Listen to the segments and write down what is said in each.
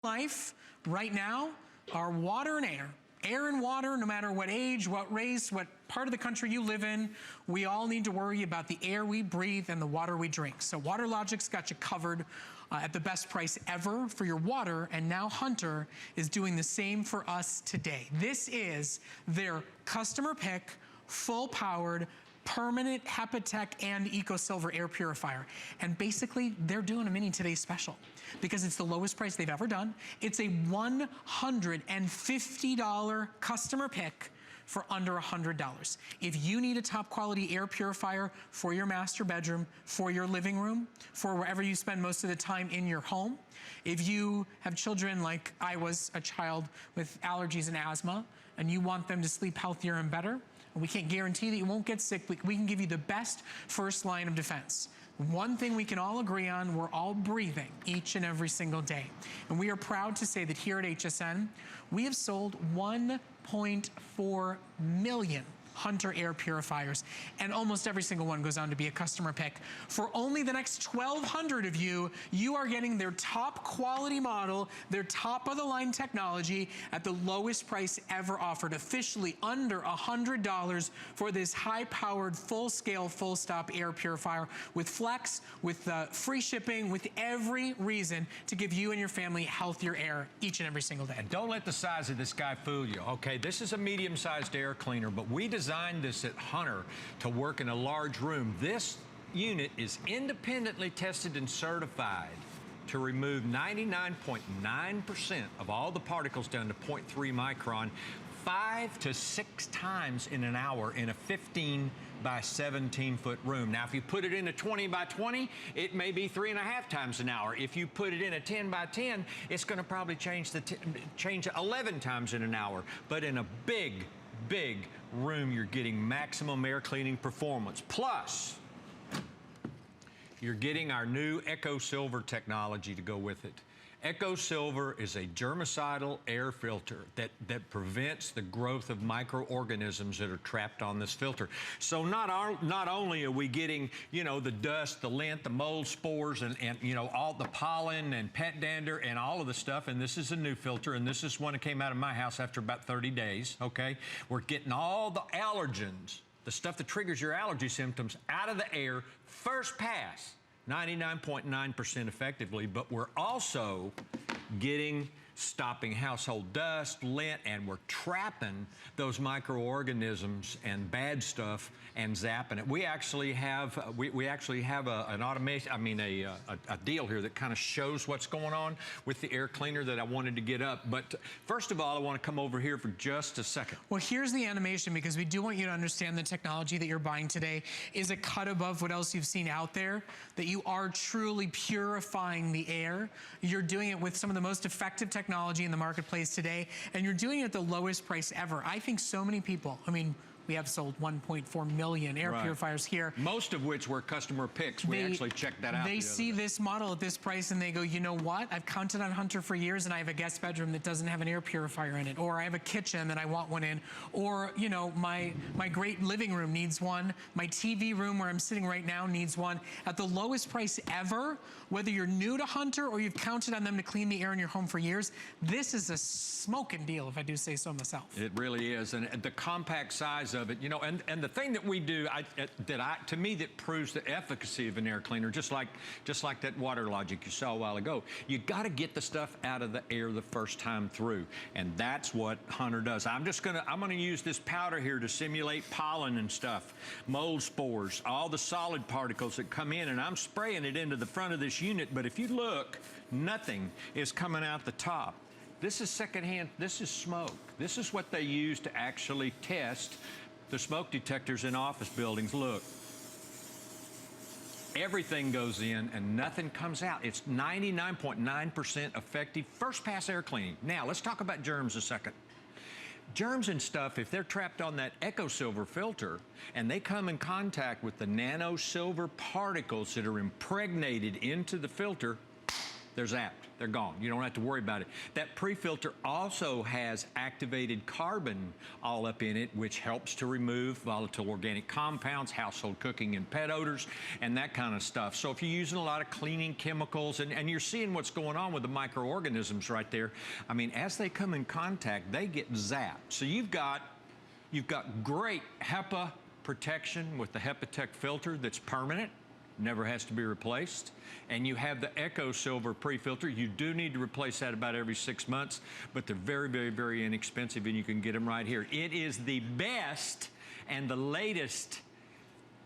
life right now are water and air. Air and water, no matter what age, what race, what part of the country you live in, we all need to worry about the air we breathe and the water we drink. So WaterLogic's got you covered at the best price ever for your water, and now Hunter is doing the same for us today. This is their customer pick, full-powered, permanent HEPAtech and EcoSilver air purifier. And basically, they're doing a mini today special because it's the lowest price they've ever done. It's a $150 customer pick for under $100. If you need a top quality air purifier for your master bedroom, for your living room, for wherever you spend most of the time in your home, if you have children like I was, a child with allergies and asthma, and you want them to sleep healthier and better, we can't guarantee that you won't get sick. We can give you the best first line of defense. One thing we can all agree on, we're all breathing each and every single day. And we are proud to say that here at HSN, we have sold 1.4 million Hunter air purifiers, and almost every single one goes on to be a customer pick. For only the next 1,200 of you, you are getting their top quality model, their top of the line technology at the lowest price ever offered, officially under $100 for this high powered, full scale, full stop air purifier with flex, with free shipping, with every reason to give you and your family healthier air each and every single day. And don't let the size of this guy fool you, okay? This is a medium-sized air cleaner, but we designed this at Hunter to work in a large room. This unit is independently tested and certified to remove 99.9% of all the particles down to 0.3 micron 5 to 6 times in an hour in a 15 by 17 foot room. Now, if you put it in a 20 by 20, it may be 3.5 times an hour. If you put it in a 10 by 10, it's going to probably change 11 times in an hour. But in a big room, you're getting maximum air cleaning performance. Plus, you're getting our new EcoSilver technology to go with it. EcoSilver is a germicidal air filter that prevents the growth of microorganisms that are trapped on this filter. So not only are we getting, you know, the dust, the lint, the mold spores, and you know, all the pollen and pet dander and all of the stuff, and this is a new filter, and this is one that came out of my house after about 30 days, okay? We're getting all the allergens, the stuff that triggers your allergy symptoms, out of the air, first pass. 99.9% effectively, but we're also stopping household dust, lint, and we're trapping those microorganisms and bad stuff and zapping it. We actually have an automation, a deal here that kind of shows what's going on with the air cleaner that I wanted to get up. But first of all, I want to come over here for just a second. Well, here's the animation, because we do want you to understand the technology that you're buying today is a cut above what else you've seen out there, that you are truly purifying the air. You're doing it with some of the most effective technology in the marketplace today, and you're doing it at the lowest price ever. I think so many people, I mean, we have sold 1.4 million air purifiers here. Most of which were customer picks. We actually checked that out. They see this model at this price and they go, you know what? I've counted on Hunter for years, and I have a guest bedroom that doesn't have an air purifier in it, or I have a kitchen that I want one in, or you know, my great living room needs one, my TV room where I'm sitting right now needs one. At the lowest price ever, whether you're new to Hunter or you've counted on them to clean the air in your home for years, this is a smoking deal, if I do say so myself. It really is, and the compact size of it, you know, and the thing that we do, to me, that proves the efficacy of an air cleaner, just like that WaterLogic you saw a while ago, you got to get the stuff out of the air the first time through, and that's what Hunter does. I'm gonna use this powder here to simulate pollen and stuff, mold spores, all the solid particles that come in, and I'm spraying it into the front of this unit. But if you look, nothing is coming out the top. This is secondhand, this is smoke. This is what they use to actually test the smoke detectors in office buildings. Look, everything goes in and nothing comes out. It's 99.9% effective first pass air cleaning. Now, let's talk about germs a second. Germs and stuff, if they're trapped on that EcoSilver filter and they come in contact with the nano silver particles that are impregnated into the filter, they're zapped. They're gone. You don't have to worry about it. That PreFilter also has activated carbon all up in it, which helps to remove volatile organic compounds, household cooking and pet odors, and that kind of stuff. So if you're using a lot of cleaning chemicals, and you're seeing what's going on with the microorganisms right there, I mean, as they come in contact, they get zapped. So you've got great HEPA protection with the HEPAtech filter that's permanent, never has to be replaced. And you have the EcoSilver PreFilter. You do need to replace that about every 6 months, but they're very, very, very inexpensive, and you can get them right here. It is the best and the latest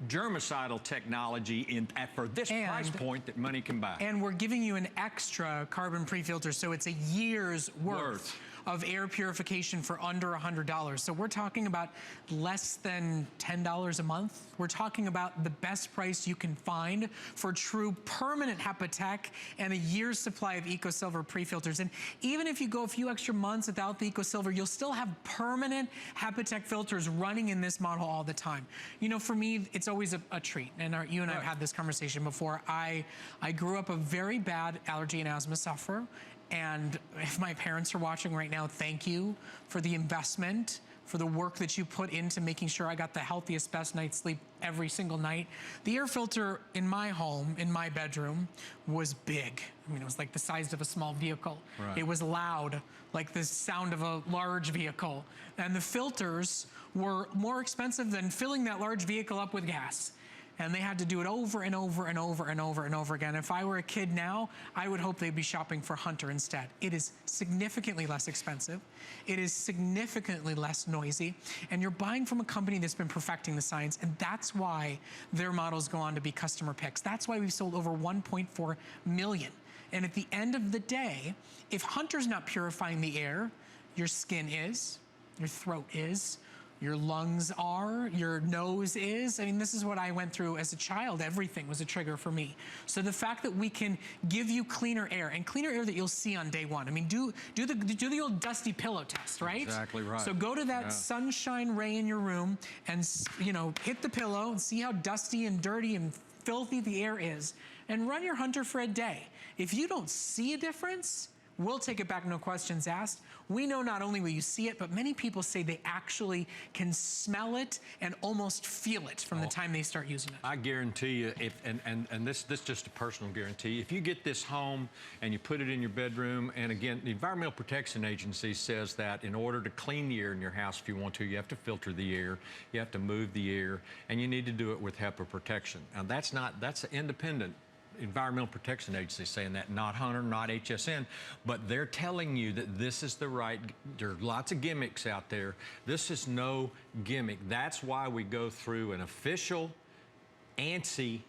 germicidal technology for this price point that money can buy. And we're giving you an extra carbon pre-filter, so it's a year's worth of air purification for under $100. So we're talking about less than $10 a month. We're talking about the best price you can find for true permanent HEPAtech and a year's supply of EcoSilver pre-filters. And even if you go a few extra months without the EcoSilver, you'll still have permanent HEPAtech filters running in this model all the time. You know, for me, it's always a treat. And you and I have had this conversation before. I grew up a very bad allergy and asthma sufferer. And if my parents are watching right now, thank you for the investment, for the work that you put into making sure I got the healthiest, best night's sleep every single night. The air filter in my home, in my bedroom, was big. I mean, it was like the size of a small vehicle. Right. It was loud, like the sound of a large vehicle. And the filters were more expensive than filling that large vehicle up with gas. And they had to do it over and over and over and over and over again. If I were a kid now, I would hope they'd be shopping for Hunter instead. It is significantly less expensive. It is significantly less noisy. And you're buying from a company that's been perfecting the science. And that's why their models go on to be customer picks. That's why we've sold over 1.4 million. And at the end of the day, if Hunter's not purifying the air, your skin is, your throat is, your lungs are, your nose is. I mean, this is what I went through as a child. Everything was a trigger for me. So the fact that we can give you cleaner air, and cleaner air that you'll see on day one. I mean, do the old dusty pillow test, right? Exactly right. So go to that sunshine ray in your room and, you know, hit the pillow and see how dusty and dirty and filthy the air is, and run your Hunter for a day. If you don't see a difference, we'll take it back, no questions asked. We know not only will you see it, but many people say they actually can smell it and almost feel it from the time they start using it. I guarantee you, and this just a personal guarantee, if you get this home and you put it in your bedroom, and again, the Environmental Protection Agency says that in order to clean the air in your house, if you want to, you have to filter the air, you have to move the air, and you need to do it with HEPA protection. Now that's an independent Environmental Protection Agency saying that, not Hunter, not HSN, but they're telling you that this is the right. There are lots of gimmicks out there. This is no gimmick. That's why we go through an official ANSI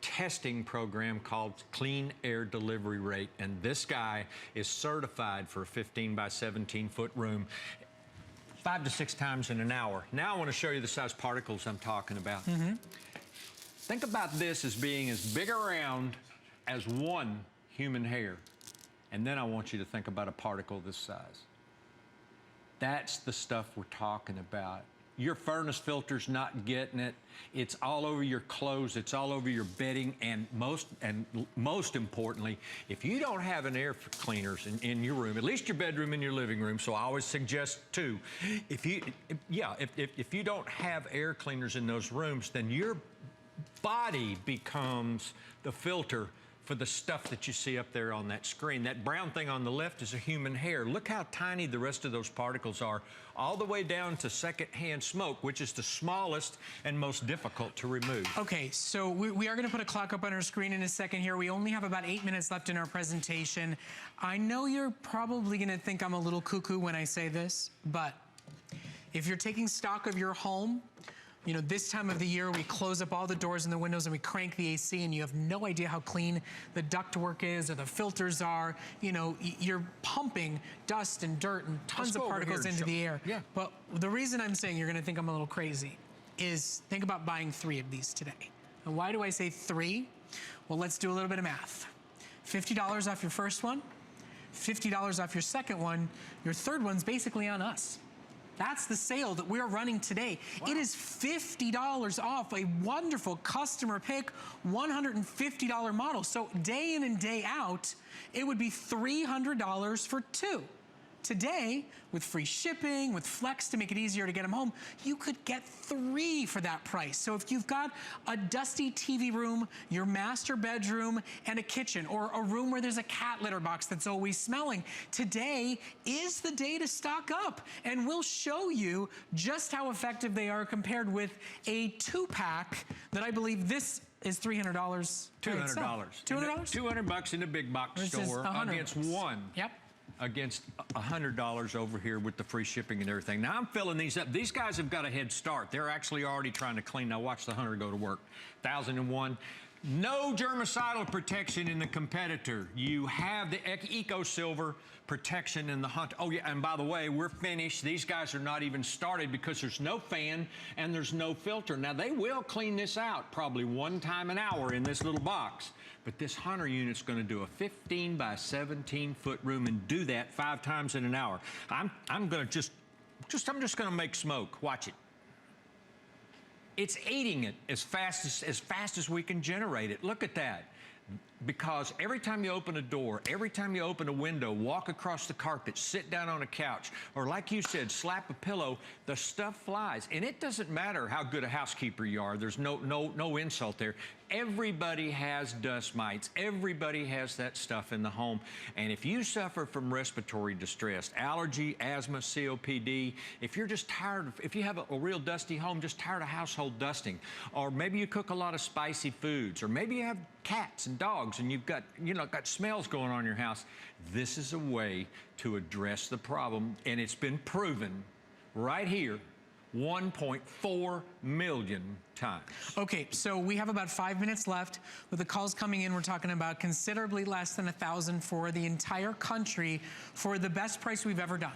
testing program called Clean Air Delivery Rate, and this guy is certified for a 15 by 17 foot room 5 to 6 times in an hour. Now I want to show you the size particles I'm talking about. Think about this as being as big around as one human hair. And then I want you to think about a particle this size. That's the stuff we're talking about. Your furnace filter's not getting it. It's all over your clothes. It's all over your bedding. And most importantly, if you don't have an air cleaners in your room, at least your bedroom and your living room, so I always suggest two. If you don't have air cleaners in those rooms, then your body becomes the filter for the stuff that you see up there on that screen. That brown thing on the left is a human hair. Look how tiny the rest of those particles are, all the way down to secondhand smoke, which is the smallest and most difficult to remove. Okay, so we are going to put a clock up on our screen in a second here. We only have about 8 minutes left in our presentation. I know you're probably going to think I'm a little cuckoo when I say this, but if you're taking stock of your home, you know, this time of the year, we close up all the doors and the windows and we crank the AC, and you have no idea how clean the ductwork is or the filters are. You know, you're pumping dust and dirt and tons of particles into the air. Yeah. But the reason I'm saying you're going to think I'm a little crazy is think about buying 3 of these today. And why do I say 3? Well, let's do a little bit of math. $50 off your first one, $50 off your second one, your third one's basically on us. That's the sale that we're running today. Wow. It is $50 off a wonderful customer pick, $150 model. So day in and day out, it would be $300 for two. Today, with free shipping, with Flex to make it easier to get them home, you could get 3 for that price. So if you've got a dusty TV room, your master bedroom, and a kitchen, or a room where there's a cat litter box that's always smelling, today is the day to stock up. And we'll show you just how effective they are compared with a 2-pack that I believe this is $300. $200. $200? $200 in the big box store against one. Yep. Against $100 over here with the free shipping and everything. Now I'm filling these up. These guys have got a head start. They're actually already trying to clean. Now watch the Hunter go to work. 1001. No germicidal protection in the competitor. You have the EcoSilver protection in the Hunter. Oh yeah, and by the way, we're finished. These guys are not even started because there's no fan and there's no filter. Now they will clean this out probably 1 time an hour in this little box. But this Hunter unit's going to do a 15 by 17 foot room and do that 5 times in an hour. I'm going to I'm just going to make smoke. Watch it. It's eating it as fast as we can generate it. Look at that. Because every time you open a door, every time you open a window, walk across the carpet, sit down on a couch, or like you said, slap a pillow, the stuff flies. And it doesn't matter how good a housekeeper you are. There's no insult there. Everybody has dust mites. Everybody has that stuff in the home. And if you suffer from respiratory distress, allergy, asthma, COPD, if you're just tired of, if you have a real dusty home, just tired of household dusting, or maybe you cook a lot of spicy foods, or maybe you have cats and dogs and you've got, got smells going on in your house, this is a way to address the problem. And it's been proven right here 1.4 million times. Okay, so we have about 5 minutes left. With the calls coming in, we're talking about considerably less than $1,000 for the entire country for the best price we've ever done.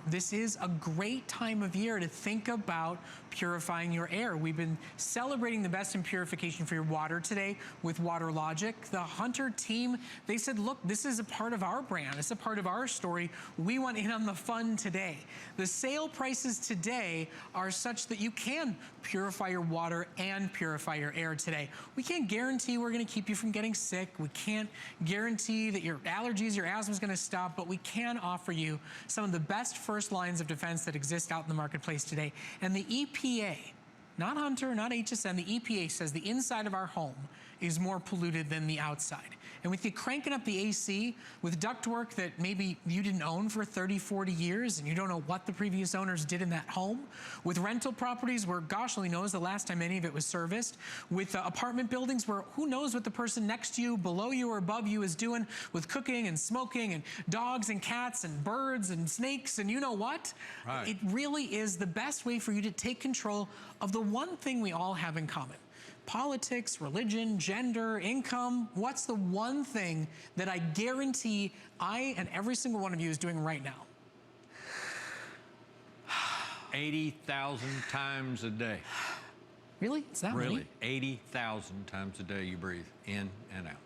This is a great time of year to think about purifying your air. We've been celebrating the best in purification for your water today with Water Logic. The Hunter team, they said, look, this is a part of our brand. It's a part of our story. We want in on the fun today. The sale prices today are such that you can purify your water and purify your air today. We can't guarantee we're going to keep you from getting sick. We can't guarantee that your allergies, your asthma is going to stop, but we can offer you some of the best first lines of defense that exist out in the marketplace today. And the EPA, not Hunter, not HSN, the EPA says the inside of our home is more polluted than the outside. And with you cranking up the AC with ductwork that maybe you didn't own for 30, 40 years and you don't know what the previous owners did in that home, with rental properties where gosh only knows the last time any of it was serviced, with apartment buildings where who knows what the person next to you, below you, or above you is doing with cooking and smoking and dogs and cats and birds and snakes and you know what? Right. It really is the best way for you to take control of the one thing we all have in common. Politics, religion, gender, income. What's the one thing that I guarantee I and every single one of you is doing right now? 80,000 times a day. Really? It's that really? many? 80,000 times a day you breathe in and out.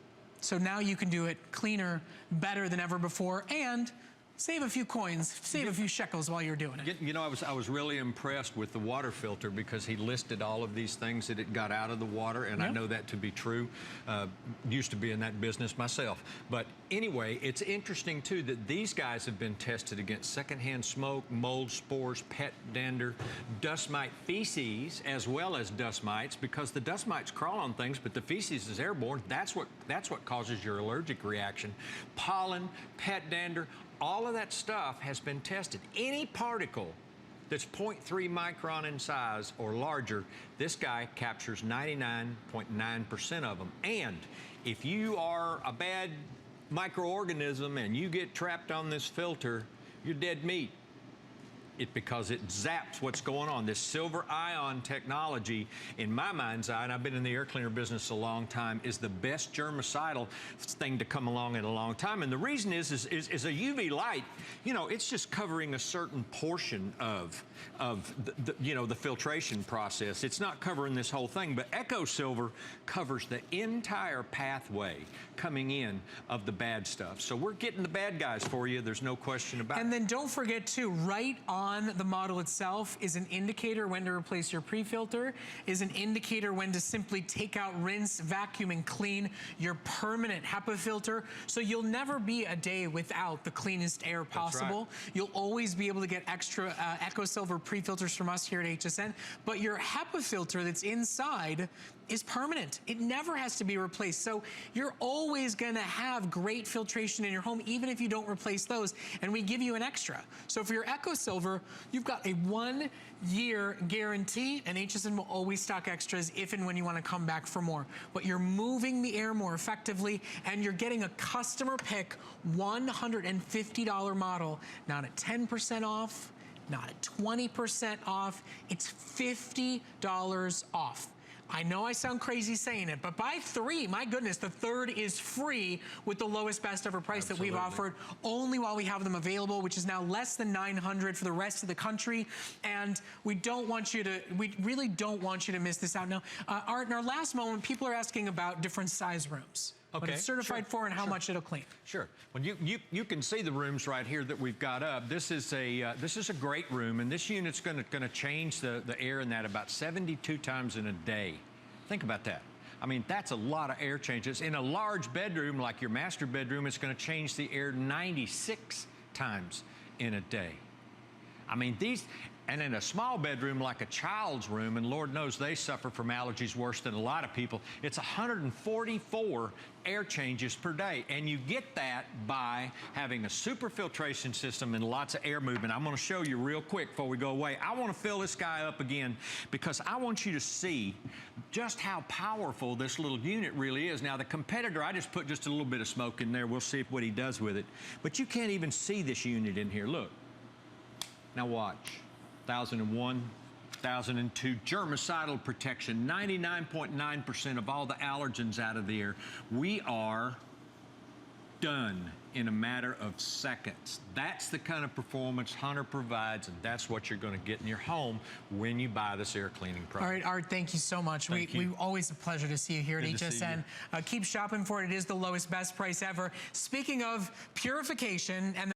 So now you can do it cleaner, better than ever before, and save a few coins, save a few shekels while you're doing it. I was really impressed with the water filter because he listed all of these things that it got out of the water, and I know that to be true. Used to be in that business myself. But anyway, it's interesting, too, that these guys have been tested against secondhand smoke, mold spores, pet dander, dust mite feces, as well as dust mites, because the dust mites crawl on things, but the feces is airborne. That's what causes your allergic reaction. Pollen, pet dander, all of that stuff has been tested. Any particle that's 0.3 micron in size or larger, this guy captures 99.9% of them. And if you are a bad microorganism and you get trapped on this filter, you're dead meat. Because it zaps what's going on. This silver ion technology, in my mind's eye, and I've been in the air cleaner business a long time, is the best germicidal thing to come along in a long time. And the reason is a UV light, it's just covering a certain portion of the filtration process. It's not covering this whole thing, but EcoSilver covers the entire pathway coming in of the bad stuff. So we're getting the bad guys for you. There's no question about it. And then don't forget, too, right on on the model itself is an indicator when to replace your pre-filter, is an indicator when to simply take out, rinse, vacuum, and clean your permanent HEPA filter. So you'll never be a day without the cleanest air possible. Right. You'll always be able to get extra EcoSilver pre-filters from us here at HSN, but your HEPA filter that's inside is permanent. It never has to be replaced. So you're always gonna have great filtration in your home, even if you don't replace those, and we give you an extra. So for your EcoSilver, you've got a 1-year guarantee, and HSN will always stock extras if and when you wanna come back for more. But you're moving the air more effectively, and you're getting a customer pick $150 model, not at 10% off, not at 20% off, it's $50 off. I know I sound crazy saying it, but buy 3, my goodness, the 3rd is free with the lowest best ever price that we've offered only while we have them available, which is now less than $900 for the rest of the country. And we really don't want you to miss this out. Now, Art, in our last moment, people are asking about different size rooms. What it's certified for and how much it'll clean. Sure. Well, you can see the rooms right here that we've got up. This is a great room, and this unit's going to change the air in that about 72 times in a day. Think about that. I mean, that's a lot of air changes. In a large bedroom like your master bedroom, it's going to change the air 96 times in a day. I mean, and in a small bedroom like a child's room, and Lord knows they suffer from allergies worse than a lot of people, it's 144 air changes per day. And you get that by having a super filtration system and lots of air movement. I'm going to show you real quick before we go away. I want to fill this guy up again because I want you to see just how powerful this little unit really is. Now, the competitor, I just put just a little bit of smoke in there. We'll see what he does with it. But you can't even see this unit in here. Look. Now watch. 1001, 1002, germicidal protection, 99.9% of all the allergens out of the air. We are done in a matter of seconds. That's the kind of performance Hunter provides, and that's what you're going to get in your home when you buy this air cleaning product. All right, Art, thank you so much. We always a pleasure to see you here at HSN. Keep shopping for it. It is the lowest, best price ever. Speaking of purification and